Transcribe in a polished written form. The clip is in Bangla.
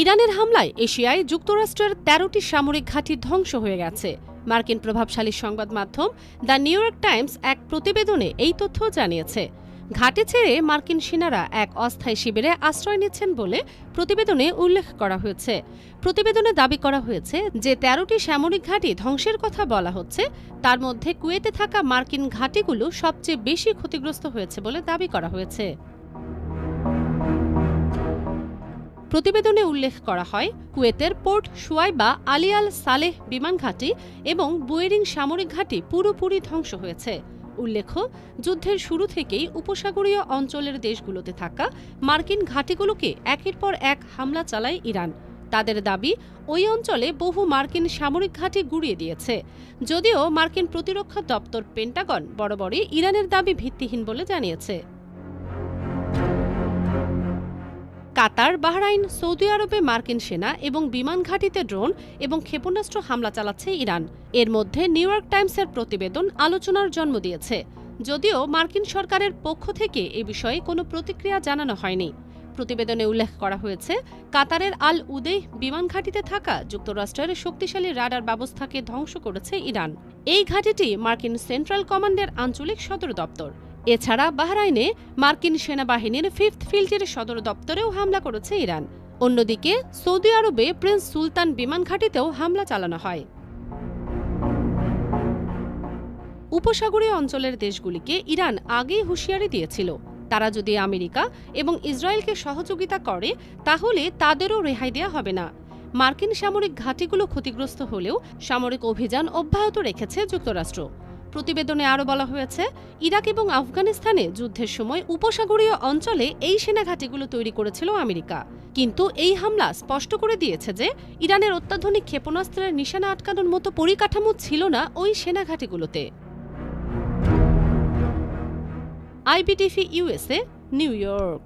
ইরানের হামলায় এশিয়ায় যুক্তরাষ্ট্রের ১৩টি সামরিক ঘাঁটি ধ্বংস হয়ে গেছে। মার্কিন প্রভাবশালী সংবাদ মাধ্যম দ্য নিউ ইয়র্ক টাইমস এক প্রতিবেদনে এই তথ্য জানিয়েছে। ঘাঁটি ছেড়ে মার্কিন সেনারা এক অস্থায়ী শিবিরে আশ্রয় নিচ্ছেন বলে প্রতিবেদনে উল্লেখ করা হয়েছে। প্রতিবেদনে দাবি করা হয়েছে যে ১৩টি সামরিক ঘাঁটি ধ্বংসের কথা বলা হচ্ছে, তার মধ্যে কুয়েতে থাকা মার্কিন ঘাঁটিগুলো সবচেয়ে বেশি ক্ষতিগ্রস্ত হয়েছে বলে দাবি করা হয়েছে। প্রতিবেদনে উল্লেখ করা হয়, কুয়েতের পোর্ট শুয়াইবা আলী আল সালেহ বিমান ঘাঁটি এবং বুয়েরিং সামরিক ঘাঁটি পুরোপুরি ধ্বংস হয়েছে। উল্লেখ্য, যুদ্ধের শুরু থেকেই উপসাগরীয় অঞ্চলের দেশগুলোতে থাকা মার্কিন ঘাঁটিগুলোকে একের পর এক হামলা চালায় ইরান। তাদের দাবি, ওই অঞ্চলে বহু মার্কিন সামরিক ঘাঁটি গুঁড়িয়ে দিয়েছে। যদিও মার্কিন প্রতিরক্ষা দপ্তর পেন্টাগন বরাবরই ইরানের দাবি ভিত্তিহীন বলে জানিয়েছে। কাতার, বাহরাইন, সৌদি আরবে মার্কিন সেনা এবং বিমান ঘাঁটিতে ড্রোন এবং ক্ষেপণাস্ত্র হামলা চালাচ্ছে ইরান। এর মধ্যে নিউ ইয়র্ক টাইমসের প্রতিবেদন আলোচনার জন্ম দিয়েছে। যদিও মার্কিন সরকারের পক্ষ থেকে এ বিষয়ে কোনো প্রতিক্রিয়া জানানো হয়নি। প্রতিবেদনে উল্লেখ করা হয়েছে, কাতারের আল উদেহ বিমান ঘাঁটিতে থাকা যুক্তরাষ্ট্রের শক্তিশালী রাডার ব্যবস্থাকে ধ্বংস করেছে ইরান। এই ঘাঁটিটি মার্কিন সেন্ট্রাল কমান্ডের আঞ্চলিক সদর দপ্তর। এছাড়া বাহরাইনে মার্কিন সেনাবাহিনীর 5th ফিল্ডের সদর দপ্তরেও হামলা করেছে ইরান। অন্যদিকে সৌদি আরবে প্রিন্স সুলতান বিমান ঘাঁটিতেও হামলা চালানো হয়। উপসাগরীয় অঞ্চলের দেশগুলিকে ইরান আগেই হুঁশিয়ারি দিয়েছিল, তারা যদি আমেরিকা এবং ইসরায়েলকে সহযোগিতা করে তাহলে তাদেরও রেহাই দেওয়া হবে না। মার্কিন সামরিক ঘাঁটিগুলো ক্ষতিগ্রস্ত হলেও সামরিক অভিযান অব্যাহত রেখেছে যুক্তরাষ্ট্র। প্রতিবেদনে আরও বলা হয়েছে, ইরাক এবং আফগানিস্তানে যুদ্ধের সময় উপসাগরীয় অঞ্চলে এই সেনাঘাঁটিগুলো তৈরি করেছিল আমেরিকা। কিন্তু এই হামলা স্পষ্ট করে দিয়েছে যে ইরানের অত্যাধুনিক ক্ষেপণাস্ত্রের নিশানা আটকানোর মতো পরিকাঠামো ছিল না ওই সেনাঘাঁটিগুলোতে। IBTV USA, new York.